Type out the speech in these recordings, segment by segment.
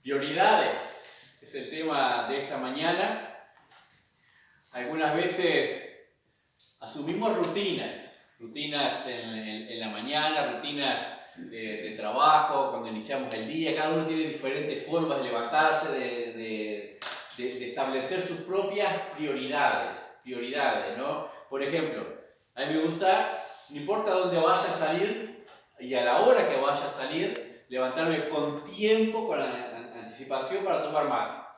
Prioridades es el tema de esta mañana. Algunas veces asumimos rutinas en la mañana, rutinas de trabajo, cuando iniciamos el día. Cada uno tiene diferentes formas de levantarse, de establecer sus propias prioridades, ¿no? Por ejemplo, a mí me gusta, no importa dónde vaya a salir y a la hora que vaya a salir, levantarme con tiempo, con anticipación para tomar mate.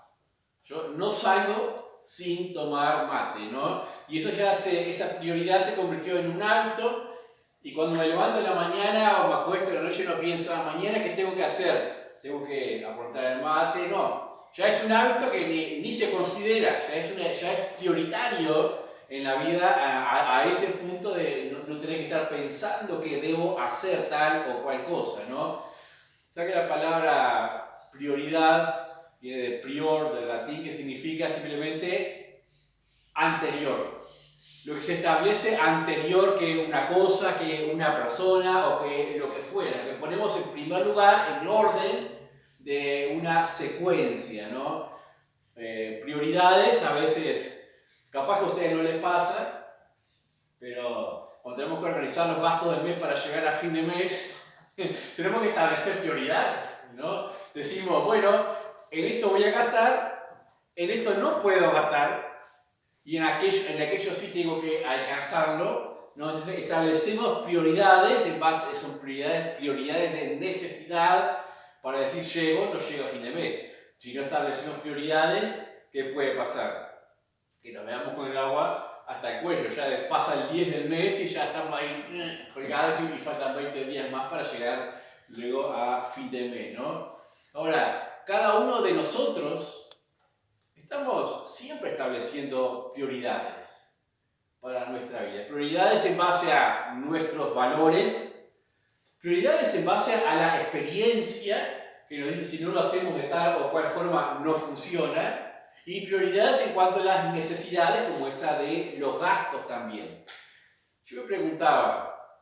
Yo no salgo sin tomar mate, ¿no? Y eso esa prioridad se convirtió en un hábito, y cuando me levanto en la mañana o me acuesto en la noche no pienso, mañana ¿qué tengo que hacer? ¿Tengo que aprontar el mate? No, ya es un hábito que ni se considera, ya es prioritario en la vida a ese punto de no tener que estar pensando que debo hacer tal o cual cosa, ¿no? O sea que la palabra prioridad viene de prior, del latín, que significa simplemente anterior. Lo que se establece anterior que una cosa, que una persona o que lo que fuera. Que ponemos en primer lugar, en orden de una secuencia, ¿no? Prioridades, a veces, capaz que a ustedes no les pasa, pero cuando tenemos que organizar los gastos del mes para llegar a fin de mes, tenemos que establecer prioridades, ¿no? Decimos, bueno, en esto voy a gastar, en esto no puedo gastar, y en aquello sí tengo que alcanzarlo, ¿no? Entonces establecemos prioridades, son prioridades de necesidad, para decir llego o no llego a fin de mes. Si no establecemos prioridades, ¿qué puede pasar? Que nos veamos con el agua hasta el cuello, ya pasa el 10 del mes y ya estamos ahí colgados y faltan 20 días más para llegar luego a fin de mes, ¿no? Ahora, cada uno de nosotros estamos siempre estableciendo prioridades para nuestra vida. Prioridades en base a nuestros valores, prioridades en base a la experiencia que nos dice si no lo hacemos de tal o cual forma no funciona, y prioridades en cuanto a las necesidades, como esa de los gastos también. Yo me preguntaba,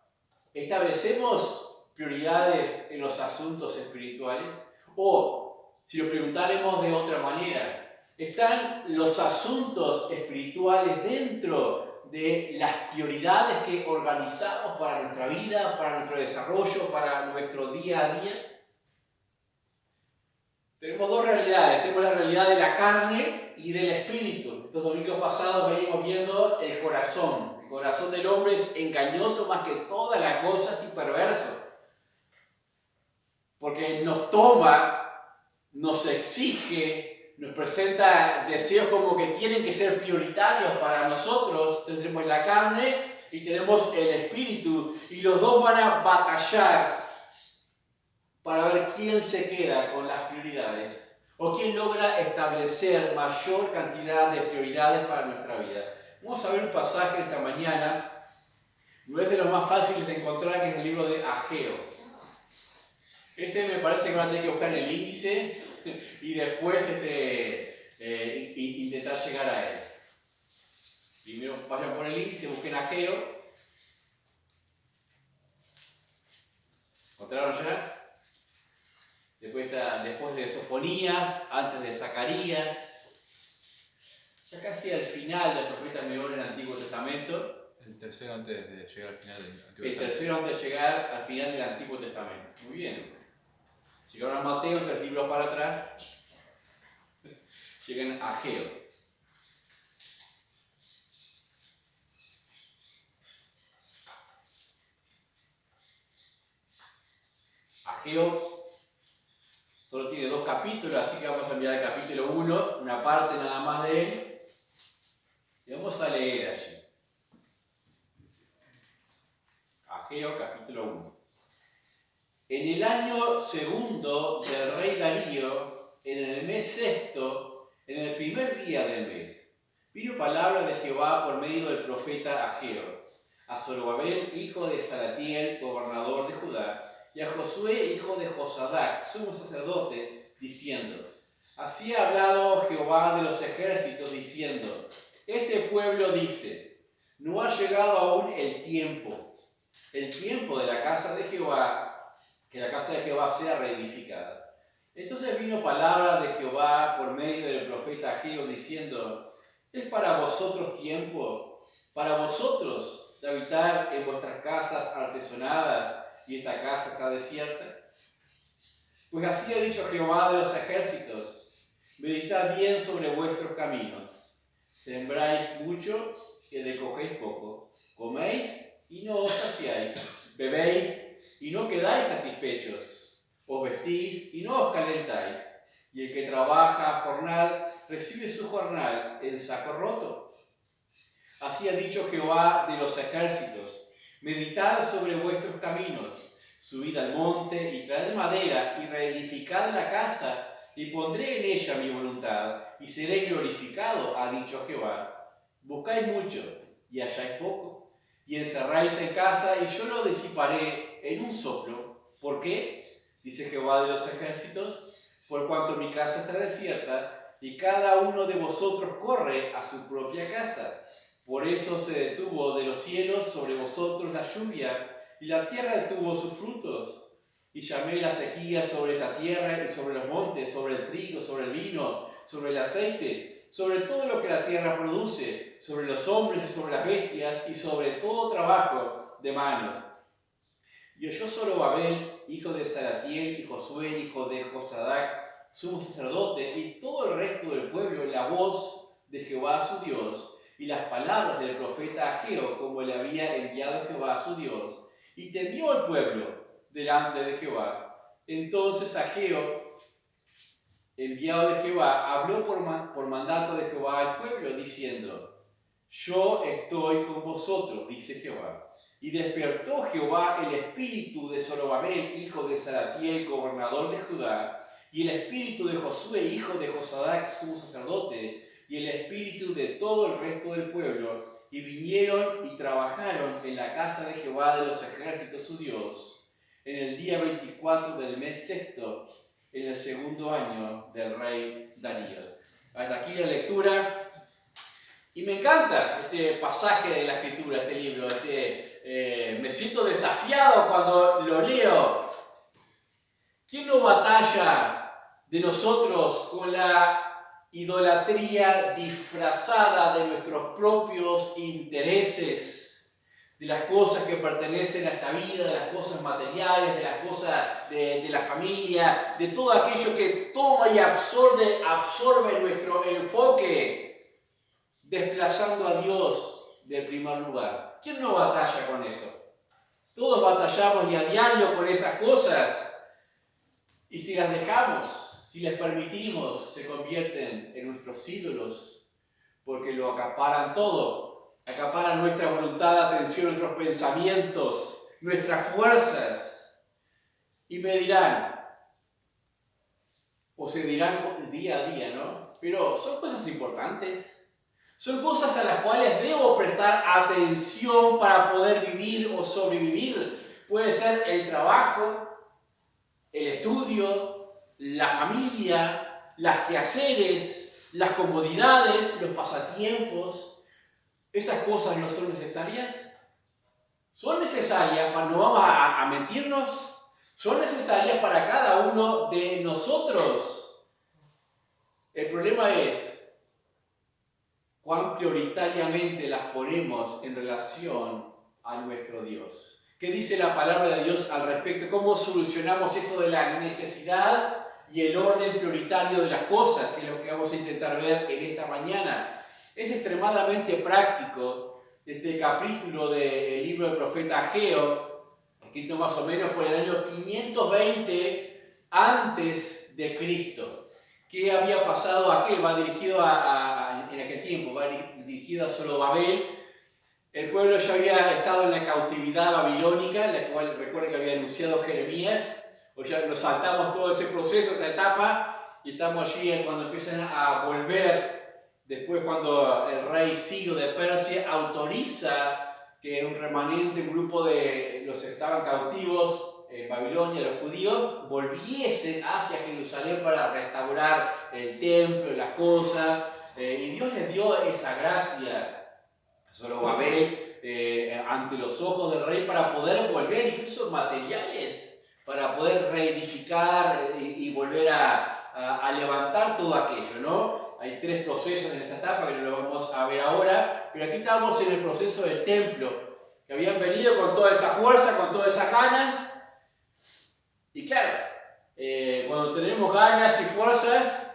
¿establecemos prioridades en los asuntos espirituales? O, si lo preguntáramos de otra manera, ¿están los asuntos espirituales dentro de las prioridades que organizamos para nuestra vida, para nuestro desarrollo, para nuestro día a día? Tenemos dos realidades. Tenemos la realidad de la carne y del espíritu. Estos domingos pasados venimos viendo el corazón. El corazón del hombre es engañoso más que todas las cosas y perverso. Porque nos toma, nos exige, nos presenta deseos como que tienen que ser prioritarios para nosotros. Entonces tenemos la carne y tenemos el espíritu, y los dos van a batallar para ver quién se queda con las prioridades o quién logra establecer mayor cantidad de prioridades para nuestra vida. Vamos a ver un pasaje esta mañana, no es de los más fáciles de encontrar, que es el libro de Ageo. Ese me parece que van a tener que buscar en el índice y después intentar llegar a él. Primero vayan por el índice, busquen Ageo. ¿Encontraron ya? Después de Sofonías, antes de Zacarías, ya casi al final del profeta menor en el Antiguo Testamento. El tercero antes de llegar al final del Antiguo Testamento. El tercero antes de llegar al final del Antiguo Testamento. Muy bien. Si llegaron a Mateo, 3 libros para atrás, llegan a Ageo. Ageo solo tiene 2 capítulos, así que vamos a mirar el capítulo 1, una parte nada más de él, y vamos a leer allí. Ageo, capítulo 1. En el año segundo del rey Darío, en el mes sexto, en el primer día del mes, vino palabra de Jehová por medio del profeta Ageo, a Zorobabel, hijo de Salatiel, gobernador de Judá, y a Josué, hijo de Josadac, sumo sacerdote, diciendo: así ha hablado Jehová de los ejércitos, diciendo: este pueblo dice, no ha llegado aún el tiempo de la casa de Jehová, que la casa de Jehová sea reedificada. Entonces vino palabra de Jehová por medio del profeta Ageo diciendo: ¿es para vosotros tiempo, para vosotros, de habitar en vuestras casas artesonadas y esta casa está desierta? Pues así ha dicho Jehová de los ejércitos: meditad bien sobre vuestros caminos. Sembráis mucho y recogéis poco. Coméis y no os saciáis. Bebéis y no quedáis satisfechos. Os vestís y no os calentáis. Y el que trabaja a jornal recibe su jornal en saco roto. Así ha dicho Jehová de los ejércitos: meditad sobre vuestros caminos. Subid al monte y traed madera y reedificad la casa, y pondré en ella mi voluntad, y seré glorificado, ha dicho Jehová. Buscáis mucho y halláis poco, y encerráis en casa, y yo lo disiparé en un soplo. ¿Por qué? Dice Jehová de los ejércitos: por cuanto mi casa está desierta, y cada uno de vosotros corre a su propia casa. Por eso se detuvo de los cielos sobre vosotros la lluvia, y la tierra detuvo sus frutos. Y llamé la sequía sobre esta tierra y sobre los montes, sobre el trigo, sobre el vino, sobre el aceite, sobre todo lo que la tierra produce, sobre los hombres y sobre las bestias, y sobre todo trabajo de manos. Y oyó Zorobabel, hijo de Salatiel, y Josué, hijo de Josadac, sumo sacerdote, y todo el resto del pueblo, la voz de Jehová su Dios, y las palabras del profeta Ageo, como le había enviado Jehová su Dios. Y temió el pueblo delante de Jehová. Entonces Ageo, enviado de Jehová, habló por mandato de Jehová al pueblo, diciendo: yo estoy con vosotros, dice Jehová. Y despertó Jehová el espíritu de Zorobabel, hijo de Salatiel, gobernador de Judá, y el espíritu de Josué, hijo de Josadac, sumo sacerdote, y el espíritu de todo el resto del pueblo, y vinieron y trabajaron en la casa de Jehová de los ejércitos su Dios, en el día 24 del mes sexto, en el segundo año del rey Darío. Hasta aquí la lectura. Y me encanta este pasaje de la Escritura, este libro. Me siento desafiado cuando lo leo. ¿Quién no batalla de nosotros con la idolatría disfrazada de nuestros propios intereses, de las cosas que pertenecen a esta vida, de las cosas materiales, de las cosas de la familia, de todo aquello que toma y absorbe nuestro enfoque, desplazando a Dios del primer lugar? ¿Quién no batalla con eso? Todos batallamos y a diario con esas cosas. Y si las dejamos, si les permitimos, se convierten en nuestros ídolos, porque lo acaparan todo. Acaparan nuestra voluntad, atención, nuestros pensamientos, nuestras fuerzas. Y me dirán, o se dirán día a día, ¿no? Pero son cosas importantes. Son cosas a las cuales debo prestar atención para poder vivir o sobrevivir. Puede ser el trabajo, el estudio, la familia, las quehaceres, las comodidades, los pasatiempos. ¿Esas cosas no son necesarias? Son necesarias, no vamos a mentirnos, son necesarias para cada uno de nosotros. El problema es cuán prioritariamente las ponemos en relación a nuestro Dios. ¿Qué dice la palabra de Dios al respecto? ¿Cómo solucionamos eso de la necesidad y el orden prioritario de las cosas? Que es lo que vamos a intentar ver en esta mañana. Es extremadamente práctico este capítulo del libro del profeta Ageo, escrito más o menos por el año 520 antes de Cristo. ¿Qué había pasado aquel? Va dirigido en aquel tiempo, va dirigido a Zorobabel. El pueblo ya había estado en la cautividad babilónica, la cual recuerden que había anunciado Jeremías. O ya nos saltamos todo ese proceso, esa etapa, y estamos allí cuando empiezan a volver. Después, cuando el rey Ciro de Persia autoriza que un remanente, un grupo de los que estaban cautivos en Babilonia, los judíos, volviesen hacia Jerusalén para restaurar el templo, las cosas. Y Dios les dio esa gracia a Zorobabel ante los ojos del rey para poder volver, incluso materiales, para poder reedificar y volver a levantar todo aquello, ¿no? Hay 3 procesos en esa etapa que no lo vamos a ver ahora, pero aquí estamos en el proceso del templo, que habían venido con toda esa fuerza, con todas esas ganas, y claro, cuando tenemos ganas y fuerzas,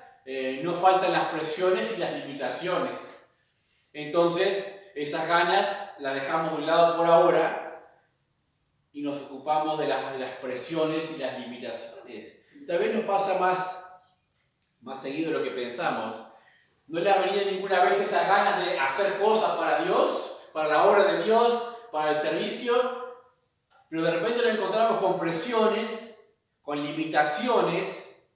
no faltan las presiones y las limitaciones. Entonces, esas ganas las dejamos de un lado por ahora y nos ocupamos de las presiones y las limitaciones. Tal vez nos pasa más seguido de lo que pensamos. No le ha venido ninguna vez esas ganas de hacer cosas para Dios, para la obra de Dios, para el servicio, pero de repente nos encontramos con presiones, con limitaciones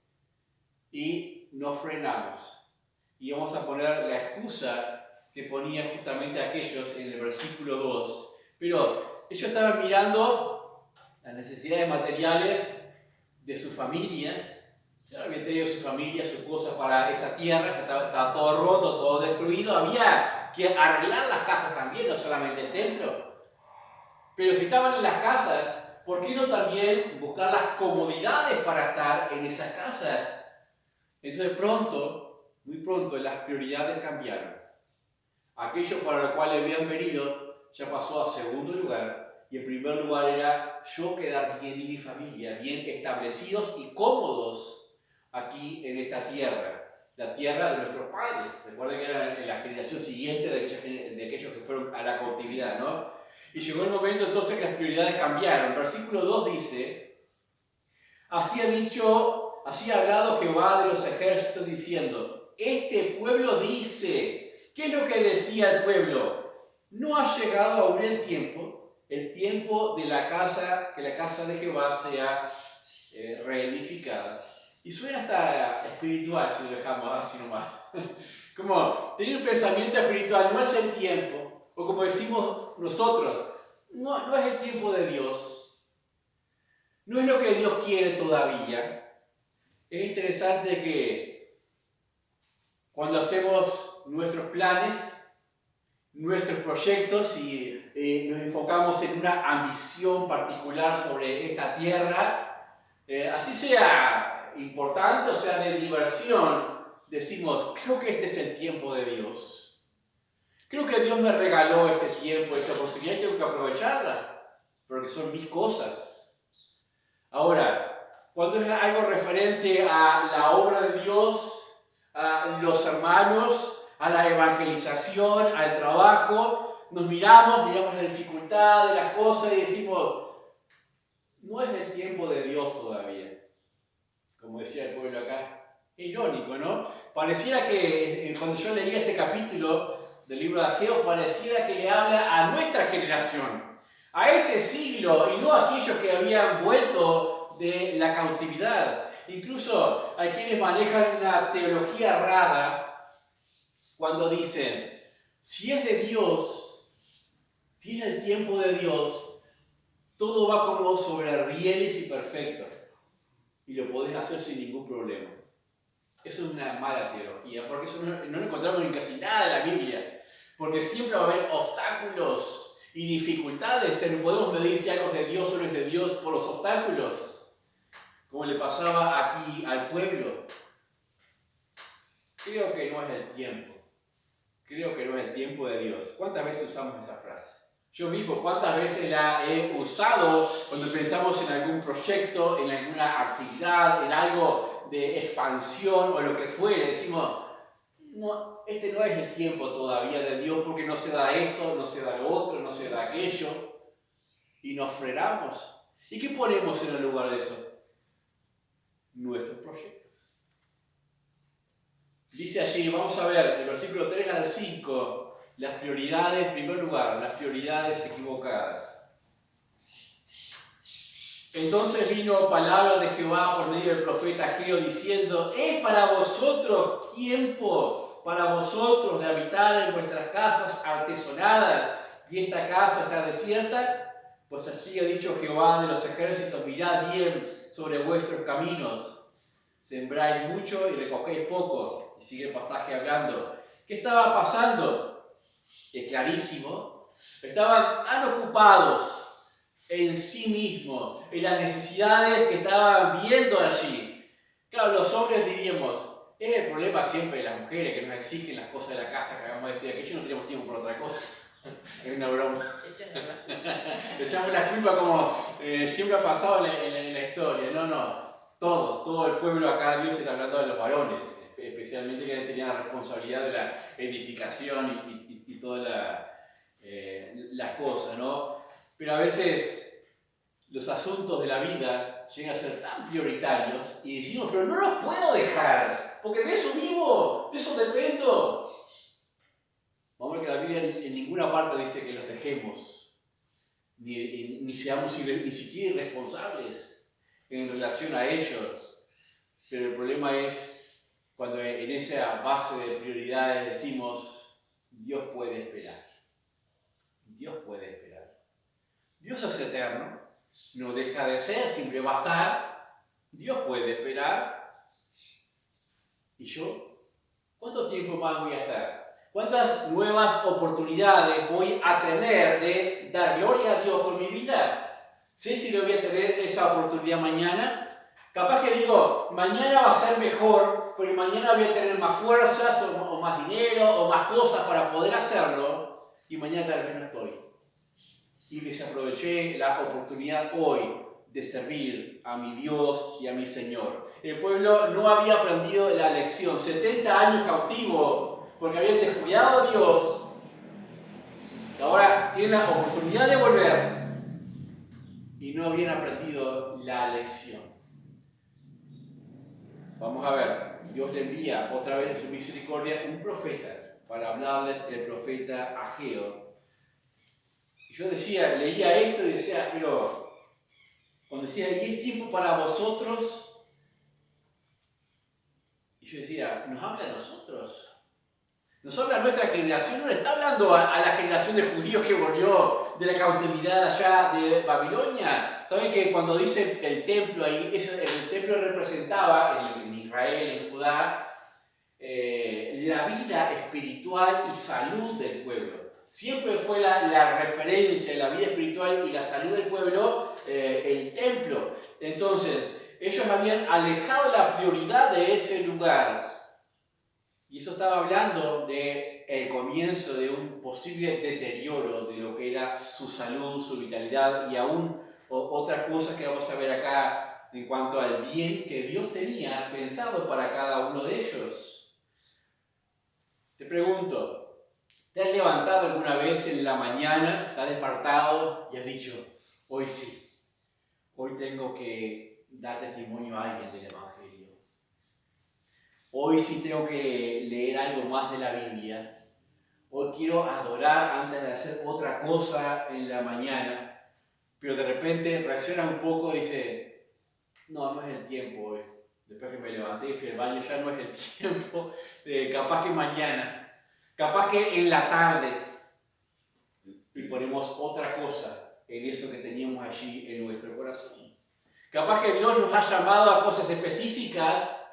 y nos frenamos. Y vamos a poner la excusa que ponían justamente aquellos en el versículo 2. Pero ellos estaban mirando las necesidades materiales de sus familias. Ya habían traído su familia, sus cosas para esa tierra, ya estaba todo roto, todo destruido. Había que arreglar las casas también, no solamente el templo. Pero si estaban en las casas, ¿por qué no también buscar las comodidades para estar en esas casas? Entonces muy pronto, las prioridades cambiaron. Aquello para lo cual habían venido ya pasó a segundo lugar. Y en primer lugar era yo quedar bien y mi familia, bien establecidos y cómodos aquí en esta tierra, la tierra de nuestros padres. Recuerden que era la generación siguiente de aquellos que fueron a la cautividad, ¿no? Y llegó el momento entonces que las prioridades cambiaron. Versículo 2 dice, así ha hablado Jehová de los ejércitos diciendo, este pueblo dice, ¿qué es lo que decía el pueblo? No ha llegado aún el tiempo de que la casa de Jehová sea reedificada. Y suena hasta espiritual si lo dejamos así nomás. Como tener un pensamiento espiritual, no es el tiempo, o como decimos nosotros, no es el tiempo de Dios, no es lo que Dios quiere todavía. Es interesante que cuando hacemos nuestros planes, nuestros proyectos y nos enfocamos en una ambición particular sobre esta tierra, así sea importante o sea de diversión, decimos, creo que este es el tiempo de Dios. Creo que Dios me regaló este tiempo, esta oportunidad y tengo que aprovecharla, porque son mis cosas. Ahora, cuando es algo referente a la obra de Dios, a los hermanos, a la evangelización, al trabajo, nos miramos la dificultad de las cosas y decimos, no es el tiempo de Dios todavía. Como decía el pueblo acá, irónico, ¿no? Pareciera que cuando yo leía este capítulo del libro de Ageo, pareciera que le habla a nuestra generación, a este siglo, y no a aquellos que habían vuelto de la cautividad. Incluso hay quienes manejan una teología rara cuando dicen, si es de Dios, si es el tiempo de Dios, todo va como sobre rieles y perfecto. Y lo podés hacer sin ningún problema. Eso es una mala teología, porque eso no lo encontramos en casi nada de la Biblia. Porque siempre va a haber obstáculos y dificultades. No podemos medir si algo es de Dios o no es de Dios por los obstáculos, como le pasaba aquí al pueblo. Creo que no es el tiempo. Creo que no es el tiempo de Dios. ¿Cuántas veces usamos esa frase? Yo mismo, ¿cuántas veces la he usado cuando pensamos en algún proyecto, en alguna actividad, en algo de expansión o lo que fuere? Decimos, no, este no es el tiempo todavía de Dios porque no se da esto, no se da lo otro, no se da aquello. Y nos frenamos. ¿Y qué ponemos en el lugar de eso? Nuestros proyectos. Dice allí, vamos a ver, del versículo 3 al 5, las prioridades, en primer lugar, las prioridades equivocadas. Entonces vino palabra de Jehová por medio del profeta Ageo diciendo, es para vosotros tiempo, para vosotros de habitar en vuestras casas artesonadas y esta casa está desierta, pues así ha dicho Jehová de los ejércitos, mirad bien sobre vuestros caminos, sembráis mucho y recogéis poco. Y sigue el pasaje hablando. ¿Qué estaba pasando? Es clarísimo. Estaban tan ocupados en sí mismo, en las necesidades que estaban viendo allí. Claro, los hombres diríamos, es el problema siempre de las mujeres que nos exigen las cosas de la casa, que hagamos esto y aquello, no tenemos tiempo para otra cosa. Es una broma. Le echamos la culpa como siempre ha pasado en la historia. No. Todo el pueblo acá, Dios está hablando de los varones, especialmente que tenían la responsabilidad de la edificación y todas las cosas, ¿no? Pero a veces los asuntos de la vida llegan a ser tan prioritarios y decimos, pero no los puedo dejar, porque de eso vivo, de eso dependo. Vamos a ver que la Biblia en ninguna parte dice que los dejemos, ni seamos ni siquiera irresponsables en relación a ellos. Pero el problema es cuando en esa base de prioridades decimos, Dios puede esperar. Dios puede esperar. Dios es eterno, no deja de ser, siempre va a estar. Dios puede esperar. ¿Y yo? ¿Cuánto tiempo más voy a estar? ¿Cuántas nuevas oportunidades voy a tener de dar gloria a Dios por mi vida? ¿Sé si lo voy a tener esa oportunidad mañana? Capaz que digo, mañana va a ser mejor, porque mañana voy a tener más fuerzas o más dinero o más cosas para poder hacerlo, y mañana tal vez no estoy. Y desaproveché la oportunidad hoy de servir a mi Dios y a mi Señor. El pueblo no había aprendido la lección, 70 años cautivo, porque habían descuidado a Dios. Y ahora tienen la oportunidad de volver y no habían aprendido la lección. Vamos a ver, Dios le envía otra vez en su misericordia un profeta para hablarles, el profeta Ageo. Y yo leía esto y decía, pero cuando decía, ¿y es tiempo para vosotros? Y yo decía, ¿nos habla a nosotros? Nos habla a nuestra generación, no le está hablando a la generación de judíos que volvió de la cautividad allá de Babilonia. ¿Saben que cuando dice el templo ahí, el templo representaba en Israel, en Judá, la vida espiritual y salud del pueblo? Siempre fue la referencia de la vida espiritual y la salud del pueblo, el templo. Entonces, ellos habían alejado la prioridad de ese lugar. Y eso estaba hablando del comienzo de un posible deterioro de lo que era su salud, su vitalidad y aún otras cosas que vamos a ver acá en cuanto al bien que Dios tenía pensado para cada uno de ellos. Te pregunto, ¿te has levantado alguna vez en la mañana, te has despertado y has dicho, hoy sí, hoy tengo que dar testimonio a alguien del Evangelio? Hoy sí tengo que leer algo más de la Biblia. Hoy quiero adorar antes de hacer otra cosa en la mañana. Pero de repente reacciona un poco y dice, no es el tiempo hoy. Después que me levanté y fui al baño, ya no es el tiempo. Capaz que mañana. Capaz que en la tarde. Y ponemos otra cosa en eso que teníamos allí en nuestro corazón. Capaz que Dios nos ha llamado a cosas específicas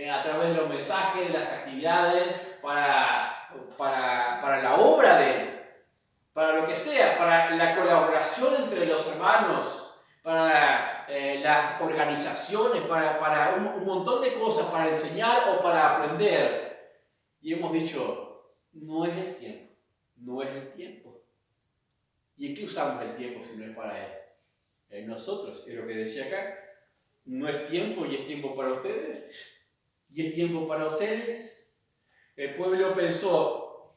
a través de los mensajes, de las actividades, para la obra de Él, para lo que sea, para la colaboración entre los hermanos, para las organizaciones, para un montón de cosas, para enseñar o para aprender. Y hemos dicho, no es el tiempo, no es el tiempo. ¿Y en qué usamos el tiempo si no es para Él? En nosotros, es lo que decía acá. No es tiempo y es tiempo para ustedes. ¿Y es tiempo para ustedes? El pueblo pensó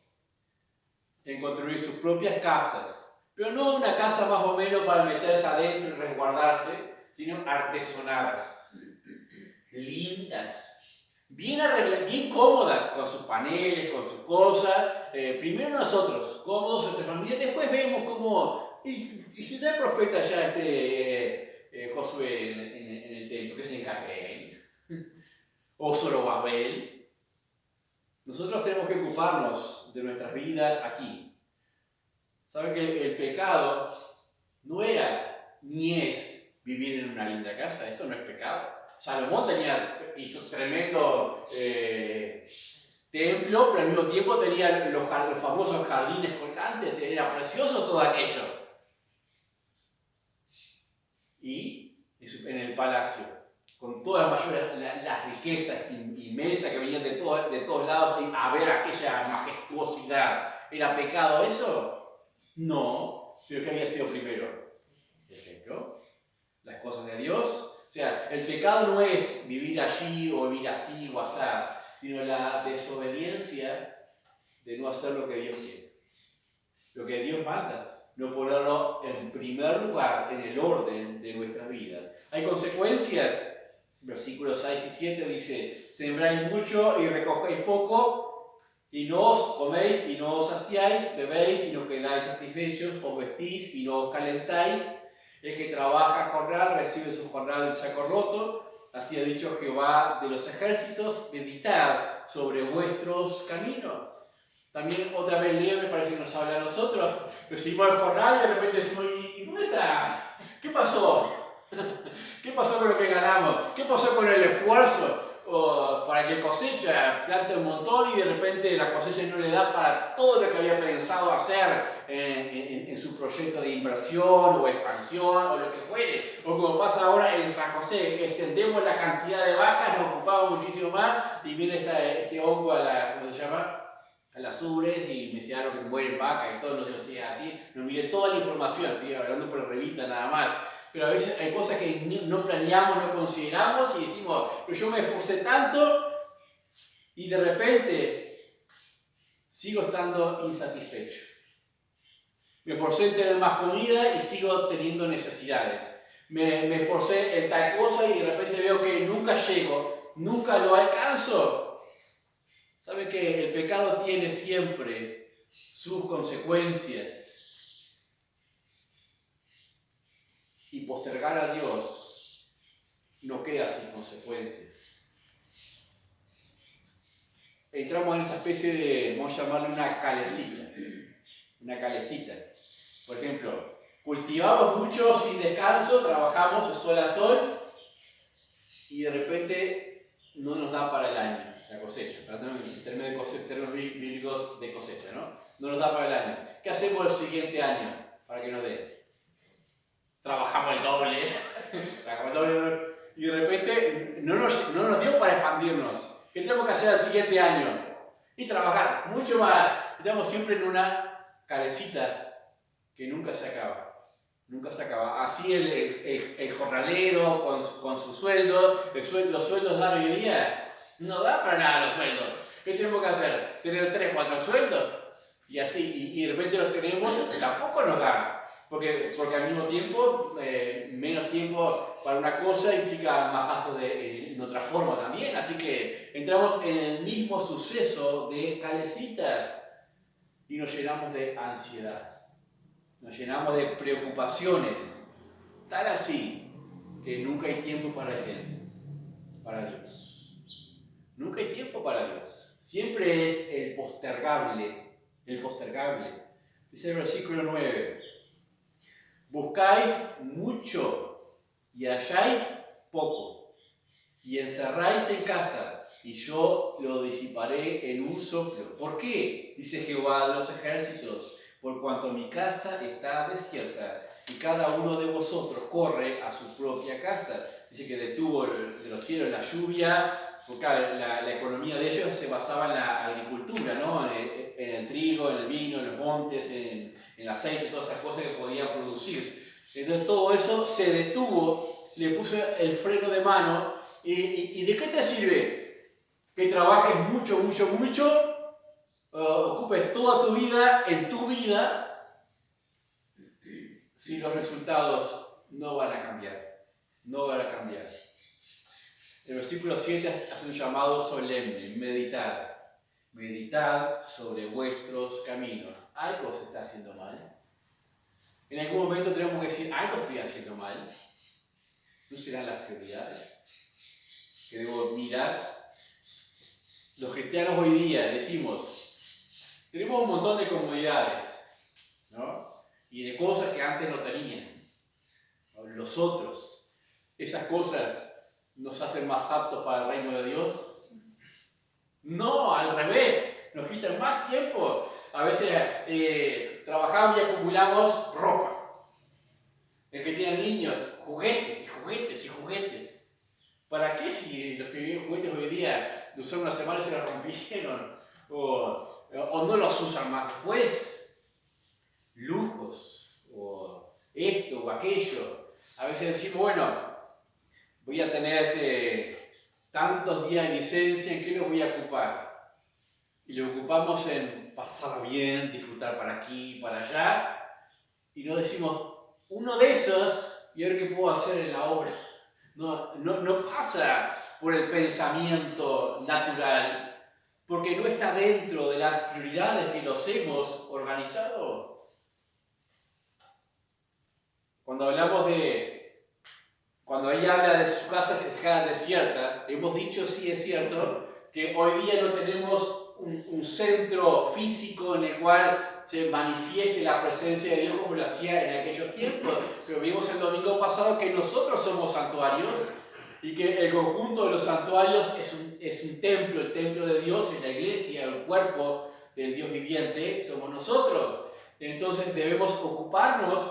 en construir sus propias casas, pero no una casa más o menos para meterse adentro y resguardarse, sino artesonadas, lindas, bien arregladas, bien cómodas, con sus paneles, con sus cosas. Primero nosotros, cómodos entre familia, después vemos cómo, y si está el profeta ya Josué en el templo, que se encargue o Zorobabel. Nosotros tenemos que ocuparnos de nuestras vidas aquí. ¿Saben que el pecado no era ni es vivir en una linda casa? Eso no es pecado. Salomón hizo tremendo templo, pero al mismo tiempo tenía los famosos jardines colgantes, era precioso todo aquello. en el palacio, con todas las riquezas inmensas que venían de todos lados a ver aquella majestuosidad. ¿Era pecado eso? No, pero ¿qué había sido primero? El ejemplo, las cosas de Dios. O sea, el pecado no es vivir allí o vivir así o así, sino la desobediencia de no hacer lo que Dios quiere, lo que Dios manda. No ponerlo en primer lugar en el orden de nuestras vidas. Hay consecuencias. Versículos 6 y 7 dice: sembráis mucho y recogéis poco, y no os coméis y no os saciáis, bebéis y no quedáis satisfechos, os vestís y no os calentáis. El que trabaja jornal recibe su jornal en saco roto. Así ha dicho Jehová de los ejércitos: meditad sobre vuestros caminos. También otra vez Leo me parece que nos habla a nosotros. Recibimos el jornal y de repente decimos: ¿y dónde está? ¿Qué pasó? ¿Qué pasó con lo que ganamos? ¿Qué pasó con el esfuerzo para que cosecha plante un montón y de repente la cosecha no le da para todo lo que había pensado hacer en su proyecto de inversión o expansión o lo que fuere? O como pasa ahora en San José, extendemos la cantidad de vacas, nos ocupamos muchísimo más y viene este hongo ¿cómo se llama? A las ubres y me decía que mueren vacas y todo, no sé si es así. No miré toda la información, estoy hablando por revista nada más. Pero a veces hay cosas que no planeamos, no consideramos y decimos: pero yo me esforcé tanto y de repente sigo estando insatisfecho. Me esforcé en tener más comida y sigo teniendo necesidades. Me esforcé en tal cosa y de repente veo que nunca llego, nunca lo alcanzo. ¿Sabe que el pecado tiene siempre sus consecuencias? Y postergar a Dios no queda sin consecuencias. Entramos en esa especie de, vamos a llamarle una calecita. Una calecita. Por ejemplo, cultivamos mucho sin descanso, trabajamos de sol a sol y de repente no nos da para el año. La cosecha, en términos bíblicos de cosecha, ¿no? No nos da para el año. ¿Qué hacemos el siguiente año para que nos dé? Trabajamos el doble, y de repente no nos dio para expandirnos. ¿Qué tenemos que hacer el siguiente año? Y trabajar mucho más. Estamos siempre en una calecita que nunca se acaba. Nunca se acaba. Así el jornalero con su sueldo, los sueldos dan hoy día. No da para nada los sueldos. ¿Qué tenemos que hacer? ¿Tener 3, 4 sueldos? Y así, y de repente los tenemos, tampoco nos da. Porque al mismo tiempo, menos tiempo para una cosa implica más gastos en otra forma también. Así que entramos en el mismo suceso de calecitas y nos llenamos de ansiedad. Nos llenamos de preocupaciones. Tal así que nunca hay tiempo para Él, para Dios. Nunca hay tiempo para Dios. Siempre es el postergable. El postergable. Dice el versículo 9. Buscáis mucho y halláis poco. Y encerráis en casa y yo lo disiparé en un soplo. ¿Por qué? Dice Jehová de los ejércitos. Por cuanto mi casa está desierta y cada uno de vosotros corre a su propia casa. Dice que detuvo de los cielos la lluvia. Porque la economía de ellos se basaba en la agricultura, ¿no? En el trigo, en el vino, en los montes, en el aceite, todas esas cosas que podían producir. Entonces todo eso se detuvo, le puso el freno de mano. ¿Y de qué te sirve? Que trabajes mucho, mucho, mucho, ocupes toda tu vida en tu vida, si los resultados no van a cambiar. No van a cambiar. El versículo 7 hace un llamado solemne: meditad. Meditad sobre vuestros caminos. Algo se está haciendo mal. En algún momento tenemos que decir: algo estoy haciendo mal. ¿No serán las prioridades que debo mirar? Los cristianos hoy día decimos: tenemos un montón de comodidades, ¿no? Y de cosas que antes no tenían. Los otros, esas cosas nos hacen más aptos para el reino de Dios. No, al revés, nos quitan más tiempo. A veces trabajamos y acumulamos ropa. El que tiene niños, juguetes y juguetes y juguetes. ¿Para qué si los que viven juguetes hoy día lo usaron una semana y se los rompieron? O no los usan más después. Lujos, o esto o aquello. A veces decimos, bueno, voy a tener tantos días de licencia, ¿en qué los voy a ocupar? Y lo ocupamos en pasarla bien, disfrutar para aquí, para allá, y no decimos, uno de esos, y a ver qué puedo hacer en la obra. No pasa por el pensamiento natural, porque no está dentro de las prioridades que nos hemos organizado. Cuando ella habla de su casa dejada desierta, hemos dicho, sí es cierto, que hoy día no tenemos un centro físico en el cual se manifieste la presencia de Dios como lo hacía en aquellos tiempos, pero vimos el domingo pasado que nosotros somos santuarios y que el conjunto de los santuarios es un templo, el templo de Dios es la iglesia, el cuerpo del Dios viviente, somos nosotros. Entonces debemos ocuparnos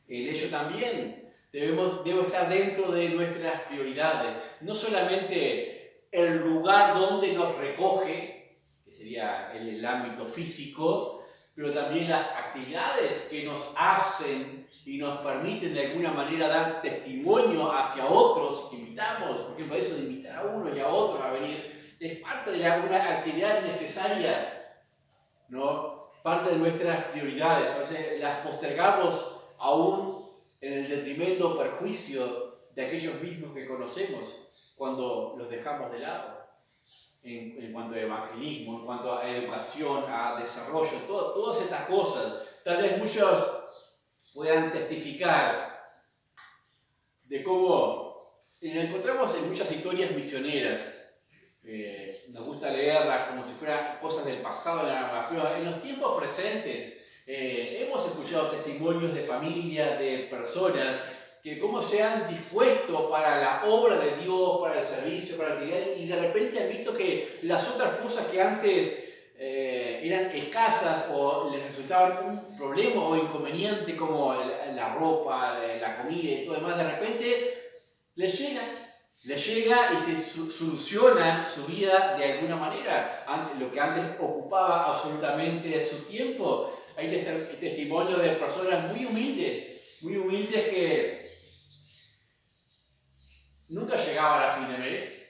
en ello también. Debo estar dentro de nuestras prioridades, no solamente el lugar donde nos recoge, que sería el ámbito físico, pero también las actividades que nos hacen y nos permiten de alguna manera dar testimonio hacia otros que invitamos. Por ejemplo, eso de invitar a uno y a otros a venir es parte de una actividad necesaria, ¿no? Parte de nuestras prioridades. A veces las postergamos aún en el detrimento o perjuicio de aquellos mismos que conocemos cuando los dejamos de lado. En cuanto a evangelismo, en cuanto a educación, a desarrollo, todas estas cosas. Tal vez muchos puedan testificar de cómo encontramos en muchas historias misioneras. Nos gusta leerlas como si fueran cosas del pasado, pero en los tiempos presentes hemos escuchado testimonios de familias, de personas, que cómo se han dispuesto para la obra de Dios, para el servicio, para la actividad, y de repente han visto que las otras cosas que antes eran escasas o les resultaban un problema o inconveniente, como la ropa, la comida y todo demás, de repente les llega y se soluciona su vida de alguna manera. Lo que antes ocupaba absolutamente su tiempo. Hay testimonios de personas muy humildes que nunca llegaban a fin de mes,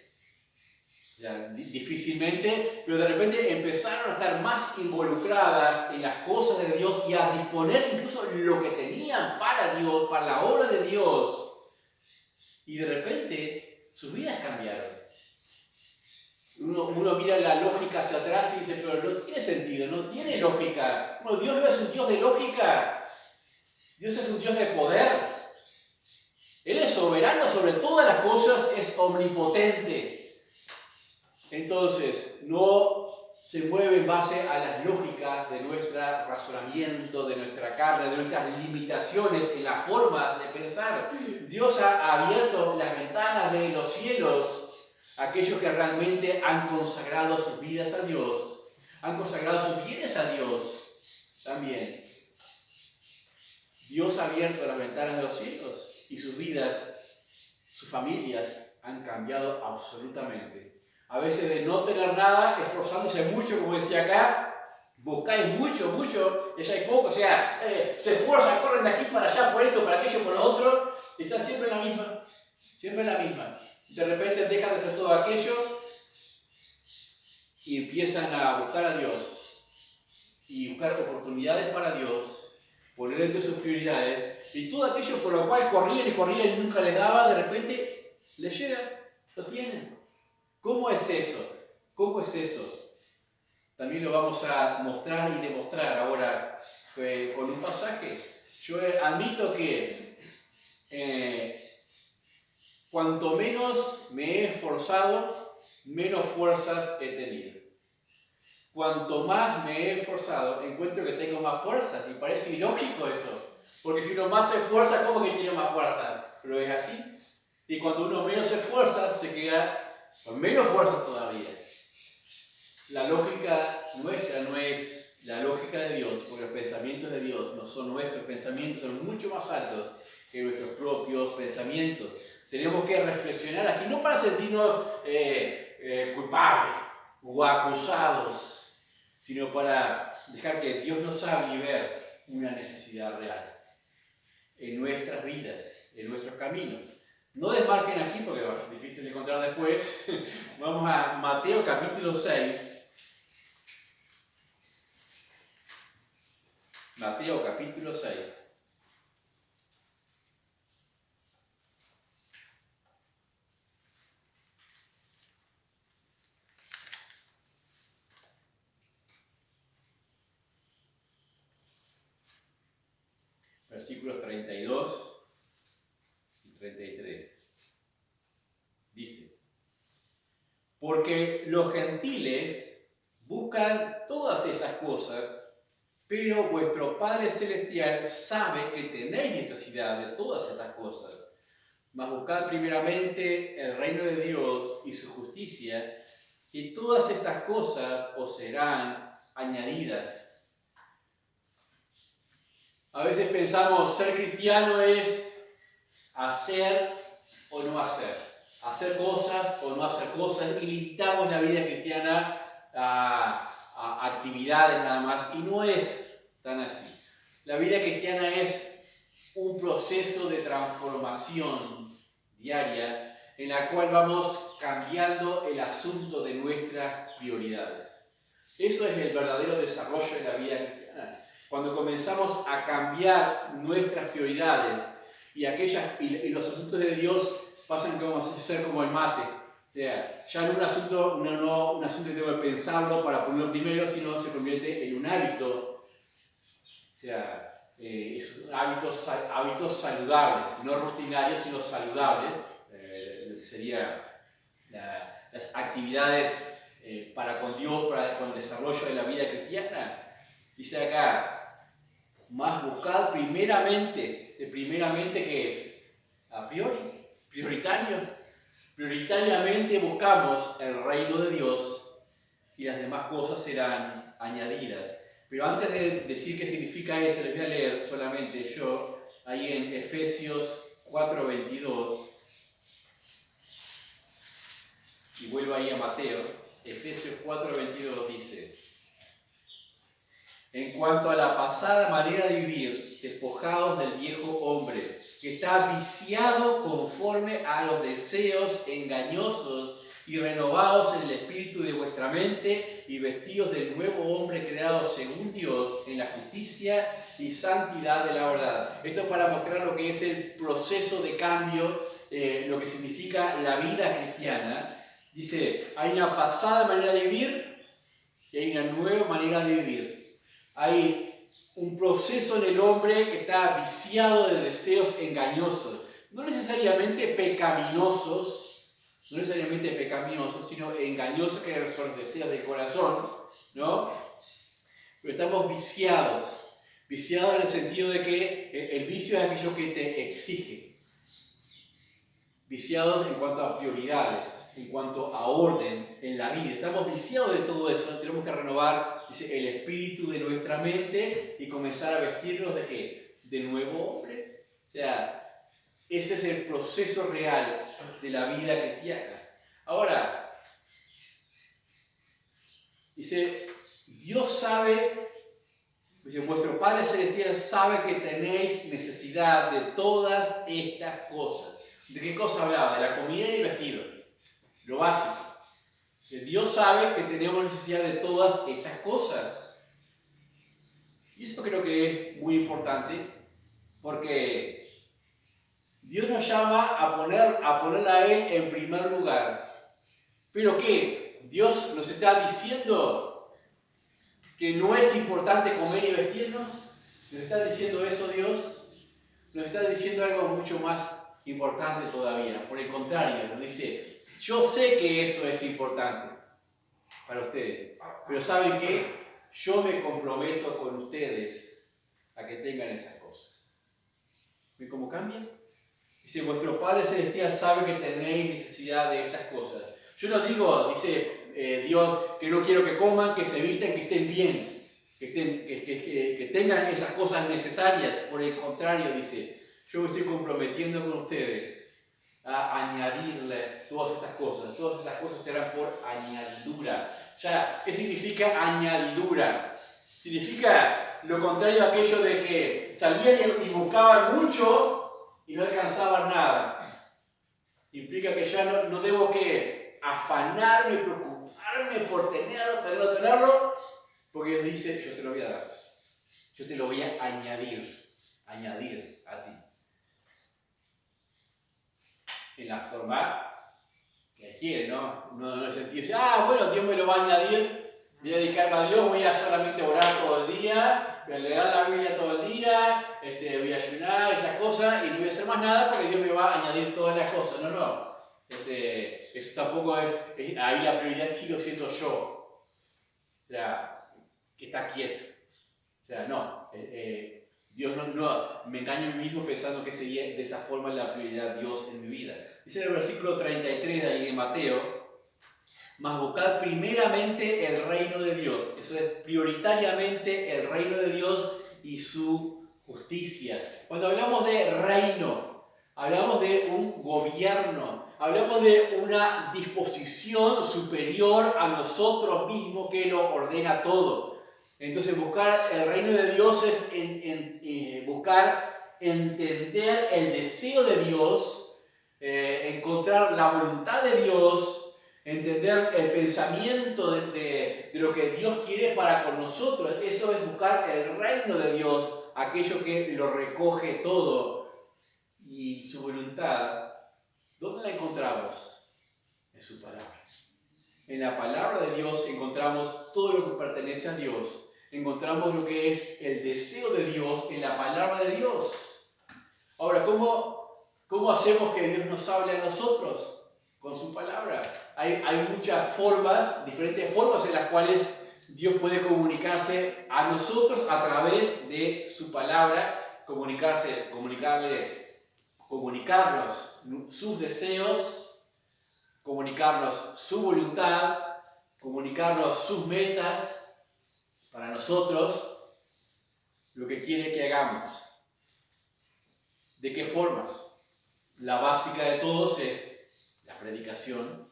difícilmente, pero de repente empezaron a estar más involucradas en las cosas de Dios y a disponer incluso lo que tenían para Dios, para la obra de Dios. Y de repente sus vidas cambiaron. Uno mira la lógica hacia atrás y dice, pero no tiene sentido, no tiene lógica. Bueno, Dios no es un Dios de lógica, Dios es un Dios de poder. Él es soberano sobre todas las cosas, es omnipotente. Entonces, no se mueve en base a las lógicas de nuestro razonamiento, de nuestra carne, de nuestras limitaciones en la forma de pensar. Dios ha abierto las ventanas de los cielos a aquellos que realmente han consagrado sus vidas a Dios, han consagrado sus bienes a Dios también. Dios ha abierto las ventanas de los cielos y sus vidas, sus familias han cambiado absolutamente. A veces de no tener nada, esforzándose mucho, como decía acá, buscáis mucho, y ya hay poco, o sea, se esfuerzan, corren de aquí para allá, por esto, para aquello, por lo otro, y están siempre en la misma. De repente dejan de hacer todo aquello y empiezan a buscar a Dios y buscar oportunidades para Dios, poner entre sus prioridades, y todo aquello por lo cual corrían y nunca les daba, de repente les llega, lo tienen. ¿Cómo es eso? También lo vamos a mostrar y demostrar ahora con un pasaje. Yo admito que cuanto menos me he esforzado, menos fuerzas he tenido. Cuanto más me he esforzado, encuentro que tengo más fuerza. Y parece ilógico eso. Porque si uno más se esfuerza, ¿cómo que tiene más fuerza? Pero es así. Y cuando uno menos se esfuerza, se queda con menos fuerza todavía. La lógica nuestra no es la lógica de Dios, porque los pensamientos de Dios no son nuestros pensamientos, son mucho más altos que nuestros propios pensamientos. Tenemos que reflexionar aquí, no para sentirnos culpables o acusados, sino para dejar que Dios nos hable y ver una necesidad real en nuestras vidas, en nuestros caminos. No desmarquen aquí porque va a ser difícil de encontrar después. Vamos a Mateo capítulo 6. Mateo capítulo 6. Versículos 32 y 33. Dice: porque los gentiles buscan todas estas cosas, pero vuestro Padre Celestial sabe que tenéis necesidad de todas estas cosas. Mas buscad primeramente el reino de Dios y su justicia, y todas estas cosas os serán añadidas. A veces pensamos ser cristiano es hacer o no hacer cosas o no hacer cosas, y limitamos la vida cristiana a actividades nada más, y no es tan así. La vida cristiana es un proceso de transformación diaria en la cual vamos cambiando el asunto de nuestras prioridades. Eso es el verdadero desarrollo de la vida cristiana. Cuando comenzamos a cambiar nuestras prioridades y los asuntos de Dios pasan a ser como el mate. O sea, ya no un asunto que tengo que pensarlo para ponerlo primero, sino se convierte en un hábito. O sea, hábitos saludables, no rutinarios, sino saludables. Lo que sería las actividades para con Dios, con el desarrollo de la vida cristiana. Dice acá: más buscad primeramente, ¿qué es? A priori, prioritariamente buscamos el reino de Dios y las demás cosas serán añadidas. Pero antes de decir qué significa eso, les voy a leer solamente yo, ahí en Efesios 4:22, y vuelvo ahí a Mateo. Efesios 4:22 dice: en cuanto a la pasada manera de vivir, despojados del viejo hombre, que está viciado conforme a los deseos engañosos, y renovados en el espíritu de vuestra mente, y vestidos del nuevo hombre creado según Dios, en la justicia y santidad de la verdad. Esto es para mostrar lo que es el proceso de cambio, lo que significa la vida cristiana. Dice, hay una pasada manera de vivir y hay una nueva manera de vivir. Hay un proceso en el hombre que está viciado de deseos engañosos, no necesariamente pecaminosos, sino engañosos, que son los deseos del corazón, ¿no? Pero estamos viciados en el sentido de que el vicio es aquello que te exige. Viciados en cuanto a prioridades, en cuanto a orden en la vida. Estamos viciados de todo eso. Tenemos que renovar, dice, el espíritu de nuestra mente y comenzar a vestirnos ¿de qué? De nuevo hombre. O sea, ese es el proceso real de la vida cristiana. Ahora, dice, Dios sabe, dice, vuestro Padre Celestial sabe que tenéis necesidad de todas estas cosas. ¿De qué cosa hablaba? De la comida y el vestido. Lo básico. Dios sabe que tenemos necesidad de todas estas cosas. Y eso creo que es muy importante, porque Dios nos llama a ponerla a Él en primer lugar. ¿Pero qué? Dios nos está diciendo que no es importante comer y vestirnos. ¿Nos está diciendo eso Dios? Nos está diciendo algo mucho más importante todavía. Por el contrario, nos dice: yo sé que eso es importante para ustedes, pero ¿saben qué? Yo me comprometo con ustedes a que tengan esas cosas. ¿Ven cómo cambia? Dice, vuestro Padre Celestial sabe que tenéis necesidad de estas cosas. Yo no digo, dice Dios, que no quiero que coman, que se vistan, que estén bien, que tengan esas cosas necesarias. Por el contrario, dice, yo me estoy comprometiendo con ustedes a añadirle todas estas cosas. Todas estas cosas serán por añadidura. Ya, ¿qué significa añadidura? Significa lo contrario a aquello de que salían y buscaban mucho y no alcanzaban nada. Implica que ya no debo que afanarme, preocuparme por tenerlo, porque Dios dice, yo te lo voy a dar. Yo te lo voy a añadir a ti. En la forma que Él quiere, ¿no? No en el sentido de decir, bueno, Dios me lo va a añadir, voy a dedicarme a Dios, voy a solamente orar todo el día, voy a leer la Biblia todo el día, voy a ayunar, esas cosas, y no voy a hacer más nada porque Dios me va a añadir todas las cosas. No. Eso tampoco es, ahí la prioridad sigo siendo yo. O sea, que está quieto. O sea, no. Dios no me engaño a mí mismo pensando que sería de esa forma la prioridad de Dios en mi vida. Dice en el versículo 33 de ahí de Mateo, mas buscad primeramente el reino de Dios. Eso es prioritariamente el reino de Dios y su justicia. Cuando hablamos de reino, hablamos de un gobierno, hablamos de una disposición superior a nosotros mismos que lo ordena todo. Entonces buscar el reino de Dios es buscar entender el deseo de Dios, encontrar la voluntad de Dios, entender el pensamiento de lo que Dios quiere para con nosotros. Eso es buscar el reino de Dios, aquello que lo recoge todo. Y su voluntad, ¿dónde la encontramos? En su palabra. En la palabra de Dios encontramos todo lo que pertenece a Dios. Encontramos lo que es el deseo de Dios en la palabra de Dios. Ahora, ¿cómo hacemos que Dios nos hable a nosotros? Con su palabra. Hay muchas formas, diferentes formas en las cuales Dios puede comunicarse a nosotros a través de su palabra, comunicarnos sus deseos, comunicarnos su voluntad, comunicarnos sus metas para nosotros, lo que quiere que hagamos. ¿De qué formas? La básica de todos es la predicación,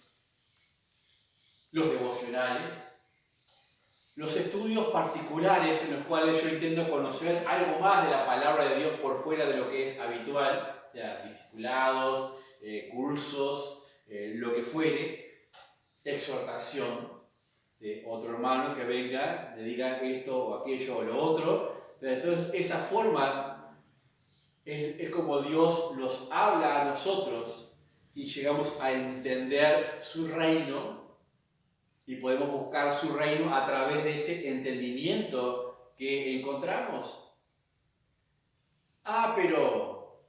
los devocionales, los estudios particulares en los cuales yo intento conocer algo más de la palabra de Dios por fuera de lo que es habitual, ya discipulados, cursos, lo que fuere, exhortación de otro hermano que venga, le diga esto o aquello o lo otro. Entonces esas formas es como Dios nos habla a nosotros y llegamos a entender su reino y podemos buscar su reino a través de ese entendimiento que encontramos. Pero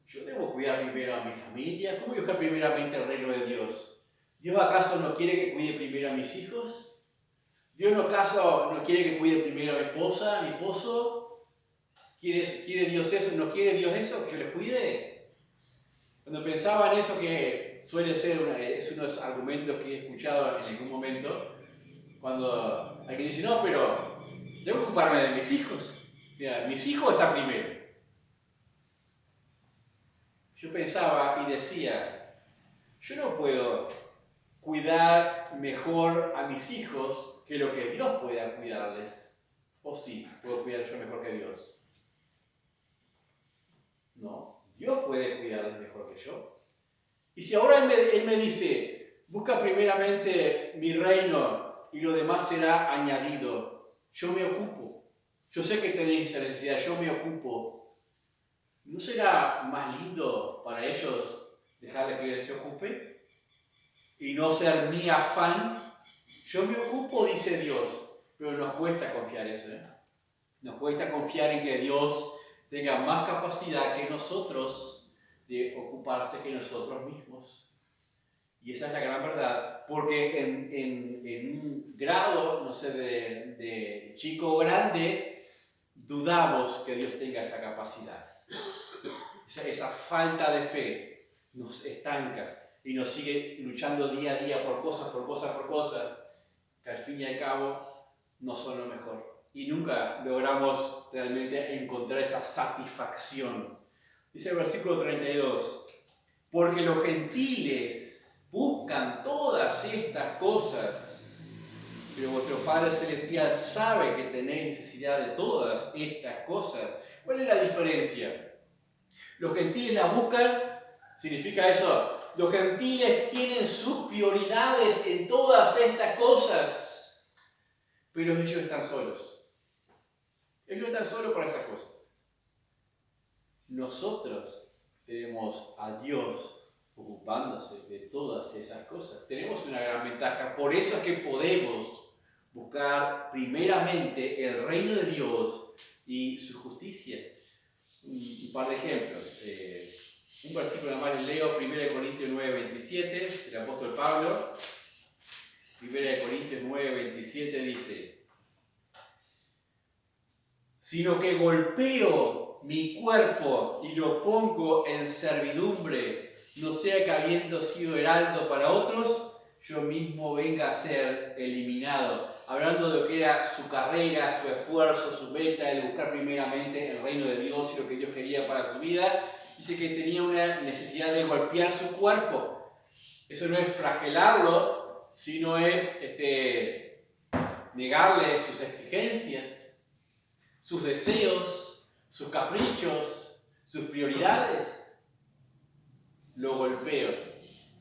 yo debo cuidar primero a mi familia. ¿Cómo buscar primeramente el reino de Dios? ¿Dios acaso no quiere que cuide primero a mis hijos? ¿Dios acaso no quiere que cuide primero a mi esposa, a mi esposo? ¿Quiere Dios eso? ¿No quiere Dios eso? ¿Que yo les cuide? Cuando pensaba en eso, que suele ser es uno de los argumentos que he escuchado en algún momento, cuando alguien dice, no, pero debo ocuparme de mis hijos. O sea, mis hijos están primero. Yo pensaba y decía, yo no puedo cuidar mejor a mis hijos que lo que Dios pueda cuidarles. ¿O sí, puedo cuidar yo mejor que Dios? No, Dios puede cuidarles mejor que yo. Y si ahora Él me dice, busca primeramente mi reino y lo demás será añadido, yo me ocupo. Yo sé que tenéis esa necesidad, yo me ocupo. ¿No será más lindo para ellos dejarle que Él se ocupe? Y no ser mi afán. Yo me ocupo, dice Dios, pero nos cuesta confiar eso. Nos cuesta confiar en que Dios tenga más capacidad que nosotros de ocuparse que nosotros mismos. Y esa es la gran verdad, porque en un grado, no sé, de chico o grande, dudamos que Dios tenga esa capacidad. Esa falta de fe nos estanca y nos sigue luchando día a día por cosas, que al fin y al cabo no son lo mejor. Y nunca logramos realmente encontrar esa satisfacción. Dice el versículo 32, porque los gentiles buscan todas estas cosas, pero vuestro Padre Celestial sabe que tenéis necesidad de todas estas cosas. ¿Cuál es la diferencia? Los gentiles las buscan, significa eso. Los gentiles tienen sus prioridades en todas estas cosas, pero ellos están solos. Ellos están solos para esas cosas. Nosotros tenemos a Dios ocupándose de todas esas cosas. Tenemos una gran ventaja, por eso es que podemos buscar primeramente el reino de Dios y su justicia. Un par de ejemplos. Un versículo nada más les leo, 1 Corintios 9:27, del apóstol Pablo. 1 Corintios 9:27 dice: sino que golpeo mi cuerpo y lo pongo en servidumbre, no sea que habiendo sido heraldo para otros, yo mismo venga a ser eliminado. Hablando de lo que era su carrera, su esfuerzo, su meta, el buscar primeramente el reino de Dios y lo que Dios quería para su vida, dice que tenía una necesidad de golpear su cuerpo. Eso no es flagelarlo, sino es negarle sus exigencias, sus deseos, sus caprichos, sus prioridades. Lo golpeo.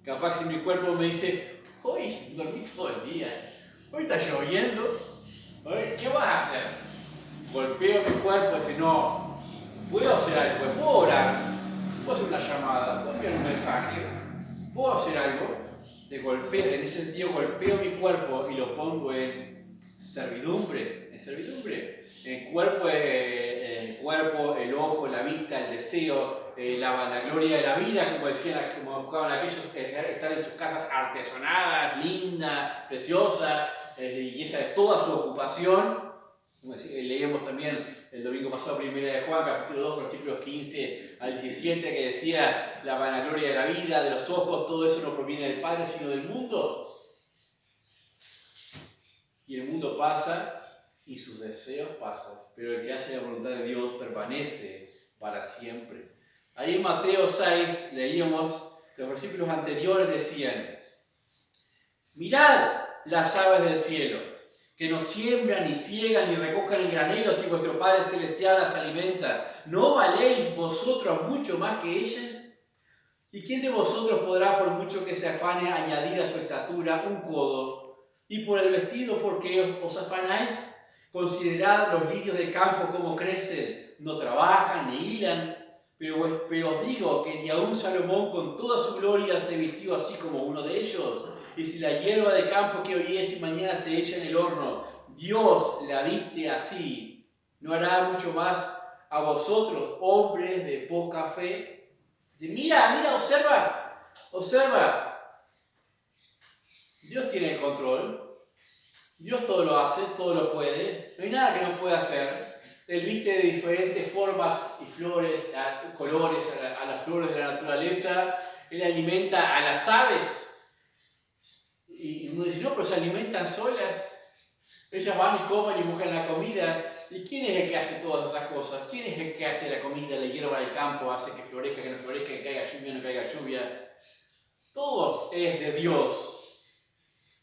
Capaz si mi cuerpo me dice: hoy dormí todo el día, hoy está lloviendo, ¿qué vas a hacer? Golpeo mi cuerpo y dice: no, puedo hacer algo, puedo orar, puedo hacer una llamada, puedo enviar un mensaje, puedo hacer algo. Te golpeo, en ese sentido golpeo mi cuerpo y lo pongo en servidumbre. En servidumbre. El cuerpo, el ojo, la vista, el deseo, la gloria de la vida, como decían, como buscaban aquellos, estar en sus casas artesonadas, linda, preciosa, y esa es toda su ocupación. Leíamos también el domingo pasado, 1 de Juan, capítulo 2, versículos 15 al 17, que decía: la vanagloria de la vida, de los ojos, todo eso no proviene del Padre, sino del mundo. Y el mundo pasa y sus deseos pasan, pero el que hace la voluntad de Dios permanece para siempre. Ahí en Mateo 6 leíamos, los versículos anteriores decían: mirad las aves del cielo, que no siembran, ni ciegan, ni recojan en graneros, y vuestro Padre Celestial las alimenta. ¿No valéis vosotros mucho más que ellas? ¿Y quién de vosotros podrá, por mucho que se afane, añadir a su estatura un codo? Y por el vestido, ¿por qué os afanáis? Considerad los lirios del campo cómo crecen, no trabajan ni hilan, pero os digo que ni aun Salomón con toda su gloria se vistió así como uno de ellos. Y si la hierba del campo que hoy es y mañana se echa en el horno, Dios la viste así, ¿no hará mucho más a vosotros, hombres de poca fe? Dice: mira, observa. Dios tiene el control. Dios todo lo hace, todo lo puede. No hay nada que no pueda hacer. Él viste de diferentes formas y flores, colores a las flores de la naturaleza. Él alimenta a las aves. Y uno dice: no, pero se alimentan solas. Ellas van y comen y buscan la comida. ¿Y quién es el que hace todas esas cosas? ¿Quién es el que hace la comida, la hierba del campo, hace que florezca, que no florezca, que caiga lluvia, no caiga lluvia? Todo es de Dios.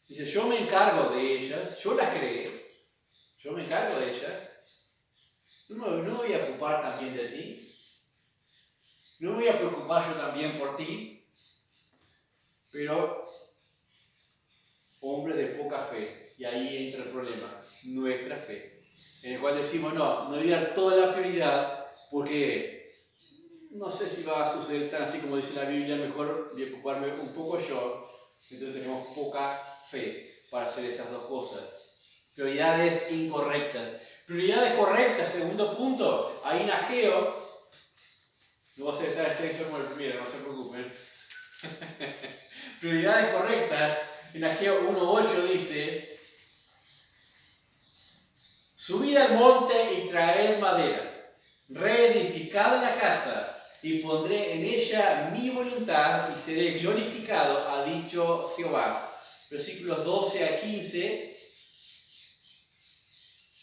Dice: yo me encargo de ellas, yo las creé, yo me encargo de ellas. ¿No me voy a ocupar también de ti? ¿No me voy a preocupar yo también por ti? Pero hombres de poca fe, y ahí entra el problema, nuestra fe, en el cual decimos: no voy a dar toda la prioridad porque no sé si va a suceder tan así como dice la Biblia, mejor voy a ocuparme un poco yo. Entonces tenemos poca fe para hacer esas dos cosas. Prioridades incorrectas. Prioridades correctas, segundo punto, ahí en Ageo, no va a ser tan extenso como el primero, no se preocupen. Prioridades correctas, en Ageo 1:8 dice: subid al monte y traed madera, reedificad la casa, y pondré en ella mi voluntad y seré glorificado, ha dicho Jehová. Versículos 12 a 15.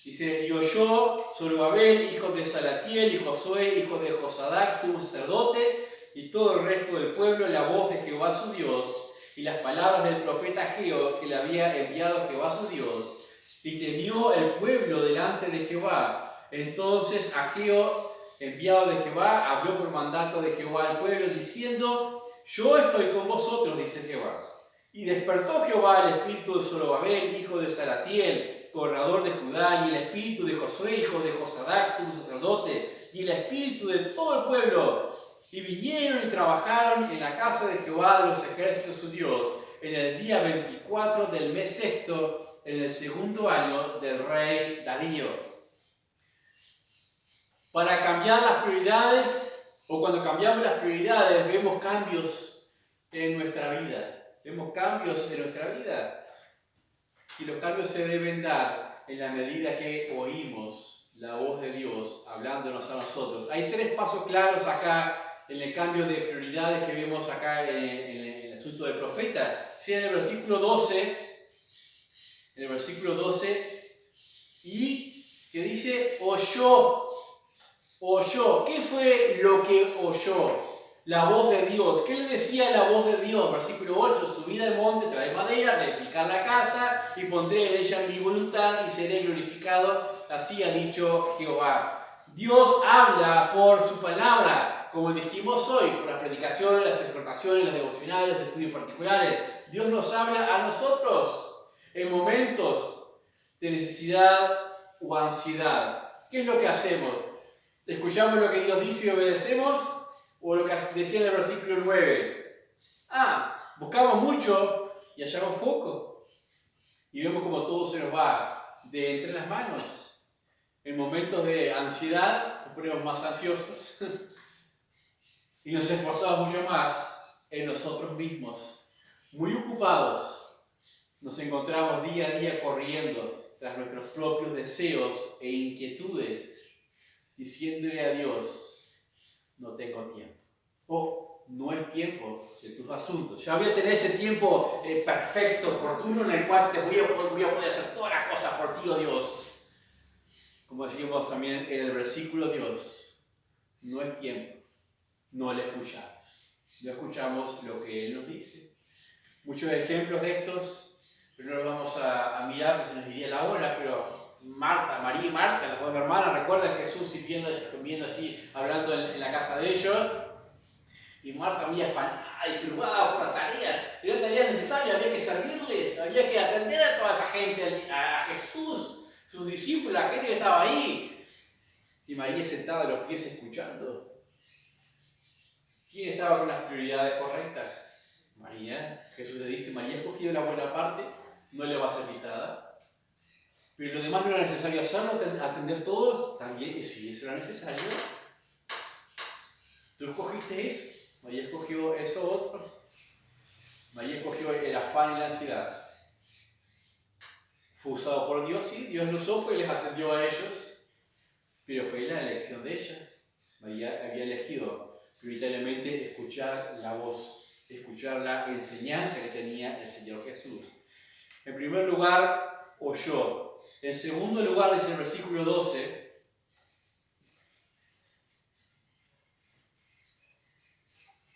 Dice: y oyó Zorobabel, hijo de Salatiel, y Josué, hijo de Josadac, su sacerdote, y todo el resto del pueblo la voz de Jehová su Dios y las palabras del profeta Ageo que le había enviado Jehová su Dios. Y temió el pueblo delante de Jehová. Entonces Ageo, enviado de Jehová, habló por mandato de Jehová al pueblo, diciendo: yo estoy con vosotros, dice Jehová. Y despertó Jehová el espíritu de Zorobabel, hijo de Salatiel, gobernador de Judá, y el espíritu de Josué, hijo de Josadac, sumo sacerdote, y el espíritu de todo el pueblo. Y vinieron y trabajaron en la casa de Jehová de los ejércitos su Dios, en el día 24 del mes sexto, en el segundo año del rey Darío. Para cambiar las prioridades, o cuando cambiamos las prioridades, vemos cambios en nuestra vida. Vemos cambios en nuestra vida. Y los cambios se deben dar en la medida que oímos la voz de Dios hablándonos a nosotros. Hay 3 pasos claros acá en el cambio de prioridades que vemos acá en el asunto del profeta. Sí, en el versículo 12, y que dice: oyó. ¿Qué fue lo que oyó? La voz de Dios. ¿Qué le decía la voz de Dios? Versículo 8: subid al monte, traed madera, edificar la casa, y pondré en ella mi voluntad, y seré glorificado. Así ha dicho Jehová. Dios habla por su palabra, como dijimos hoy, por las predicaciones, las exhortaciones, las devocionales, los estudios particulares. Dios nos habla a nosotros en momentos de necesidad o ansiedad. ¿Qué es lo que hacemos? ¿Escuchamos lo que Dios dice y obedecemos? ¿O lo que decía en el versículo 9? Buscamos mucho y hallamos poco. Y vemos como todo se nos va de entre las manos. En momentos de ansiedad nos ponemos más ansiosos y nos esforzamos mucho más en nosotros mismos. Muy ocupados, nos encontramos día a día corriendo tras nuestros propios deseos e inquietudes, diciéndole a Dios: no tengo tiempo. O no es tiempo de tus asuntos. Ya voy a tener ese tiempo perfecto, oportuno, en el cual voy a poder hacer todas las cosas por ti, oh Dios. Como decimos también en el versículo Dios, no es tiempo, no le escuchamos. No escuchamos lo que Él nos dice. Muchos ejemplos de estos, pero no los vamos a mirar, pues se nos iría la hora, pero María y Marta, las 2 hermanas, recuerdan a Jesús comiendo así, hablando en la casa de ellos. Y Marta muy afanada y turbada por las tareas. Eran tareas necesarias, había que servirles, había que atender a toda esa gente, a Jesús, sus discípulos, la gente que estaba ahí. Y María sentada a los pies escuchando. ¿Quién estaba con las prioridades correctas? María. Jesús le dice: María ha escogido la buena parte, no le va a ser quitada. Pero lo demás no era necesario hacerlo, atender todos, también sí, eso era necesario. Tú escogiste eso. María escogió eso otro. María escogió el afán y la ansiedad. Fue usado por Dios, sí, Dios lo usó porque les atendió a ellos, pero fue la elección de ella. María había elegido prioritariamente escuchar la voz, escuchar la enseñanza que tenía el Señor Jesús. En primer lugar, oyó. En segundo lugar, dice en el versículo 12,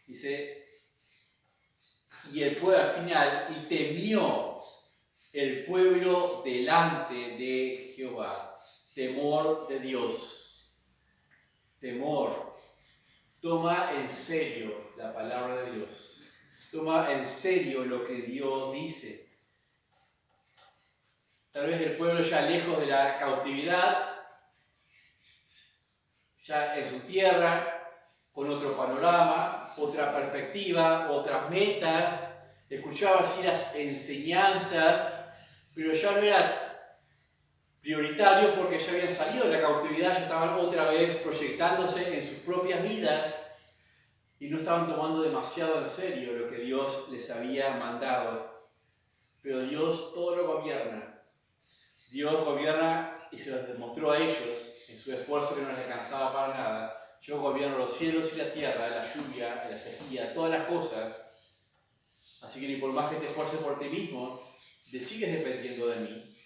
dice: y el pueblo al final, y temió el pueblo delante de Jehová. Temor de Dios. Temor. Toma en serio la palabra de Dios. Toma en serio lo que Dios dice. Tal vez el pueblo ya lejos de la cautividad, ya en su tierra, con otro panorama, otra perspectiva, otras metas, escuchaba así las enseñanzas, pero ya no era prioritario porque ya habían salido de la cautividad, ya estaban otra vez proyectándose en sus propias vidas y no estaban tomando demasiado en serio lo que Dios les había mandado. Pero Dios todo lo gobierna. Dios gobierna y se los demostró a ellos en su esfuerzo que no les alcanzaba para nada. Yo gobierno los cielos y la tierra, la lluvia, la sequía, todas las cosas. Así que ni por más que te esfuerces por ti mismo, sigues dependiendo de mí.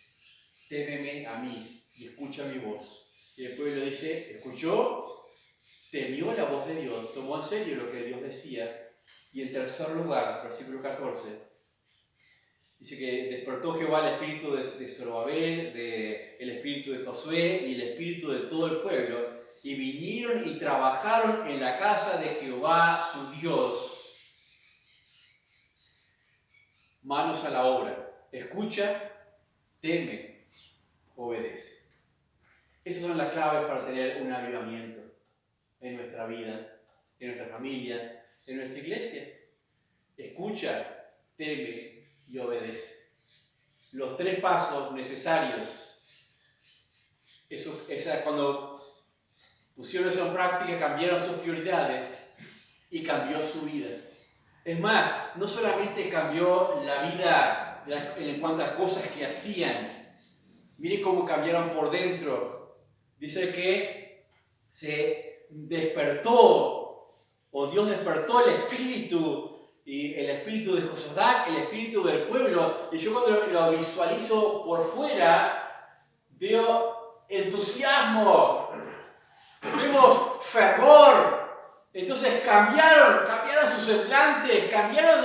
Témeme a mí y escucha mi voz. Y el pueblo dice: escuchó, temió la voz de Dios, tomó en serio lo que Dios decía. Y en tercer lugar, versículo 14, dice que despertó Jehová el espíritu de Zorobabel, el espíritu de Josué y el espíritu de todo el pueblo, y vinieron y trabajaron en la casa de Jehová su Dios. Manos a la obra. Escucha, teme, obedece. Esas son las claves para tener un avivamiento en nuestra vida, en nuestra familia, en nuestra iglesia. Escucha, teme y obedece. Los 3 pasos necesarios. Cuando pusieron eso en práctica, cambiaron sus prioridades y cambió su vida. Es más, no solamente cambió la vida en cuanto a cosas que hacían. Miren cómo cambiaron por dentro. Dice que se despertó, o Dios despertó el espíritu, y el espíritu de Josadak, el espíritu del pueblo. Y yo cuando lo visualizo por fuera, veo entusiasmo, vemos fervor. Entonces cambiaron sus semblantes, cambiaron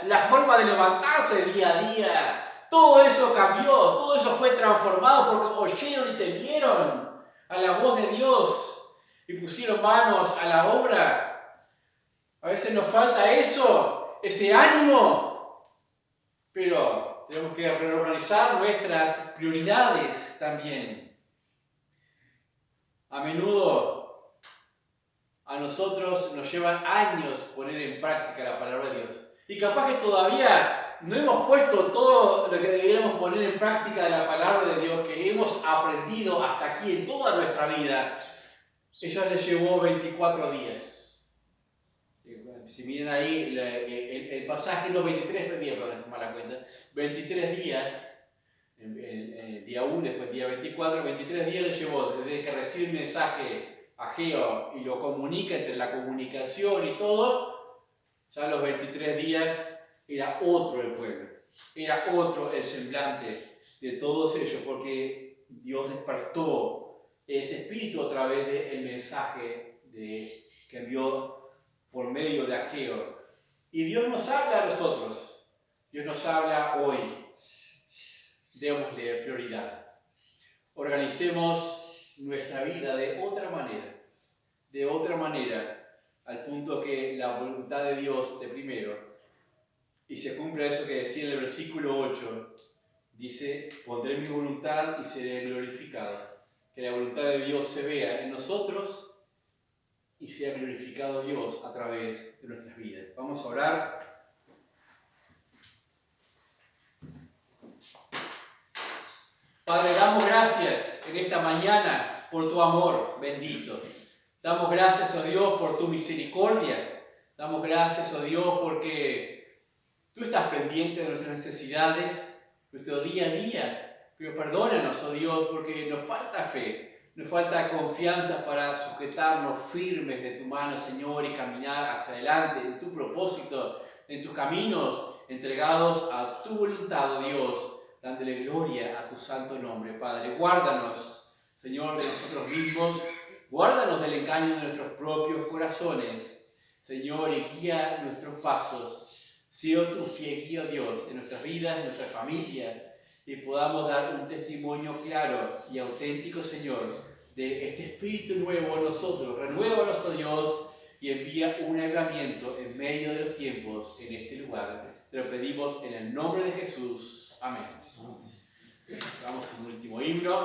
la forma de levantarse día a día. Todo eso cambió, todo eso fue transformado porque oyeron y temieron a la voz de Dios y pusieron manos a la obra. A veces nos falta eso, ese ánimo, pero tenemos que reorganizar nuestras prioridades también. A menudo a nosotros nos llevan años poner en práctica la palabra de Dios. Y capaz que todavía no hemos puesto todo lo que deberíamos poner en práctica de la palabra de Dios, que hemos aprendido hasta aquí en toda nuestra vida. Ellos les llevó 24 días. Si miren ahí el pasaje, no 23 días, para no sumar la cuenta, 23 días, el día 1, después el día 24, 23 días les llevó desde que recibe el mensaje Ageo y lo comunica entre la comunicación y todo. Ya los 23 días era otro el pueblo, era otro el semblante de todos ellos, porque Dios despertó ese espíritu a través del mensaje que envió por medio de Ageo. Y Dios nos habla a nosotros, Dios nos habla hoy. Démosle prioridad. Organicemos nuestra vida de otra manera, al punto que la voluntad de Dios de primero, y se cumple eso que decía en el versículo 8, dice, pondré mi voluntad y seré glorificado. Que la voluntad de Dios se vea en nosotros y sea glorificado Dios a través de nuestras vidas. Vamos a orar. Padre, damos gracias en esta mañana por tu amor bendito. Damos gracias, oh Dios, por tu misericordia. Damos gracias, oh Dios, porque tú estás pendiente de nuestras necesidades, nuestro día a día. Pero perdónanos, oh Dios, porque nos falta fe, nos falta confianza para sujetarnos firmes de tu mano, Señor, y caminar hacia adelante en tu propósito, en tus caminos, entregados a tu voluntad, oh Dios. Dándole gloria a tu santo nombre, Padre. Guárdanos, Señor, de nosotros mismos. Guárdanos del engaño de nuestros propios corazones, Señor, y guía nuestros pasos. Sea tu fiel guía, Dios, en nuestras vidas, en nuestra familia, y podamos dar un testimonio claro y auténtico, Señor, de este espíritu nuevo en nosotros. Renuévanos, oh Dios, y envía un avivamiento en medio de los tiempos en este lugar. Te lo pedimos en el nombre de Jesús. Amén. Vamos a un último himno.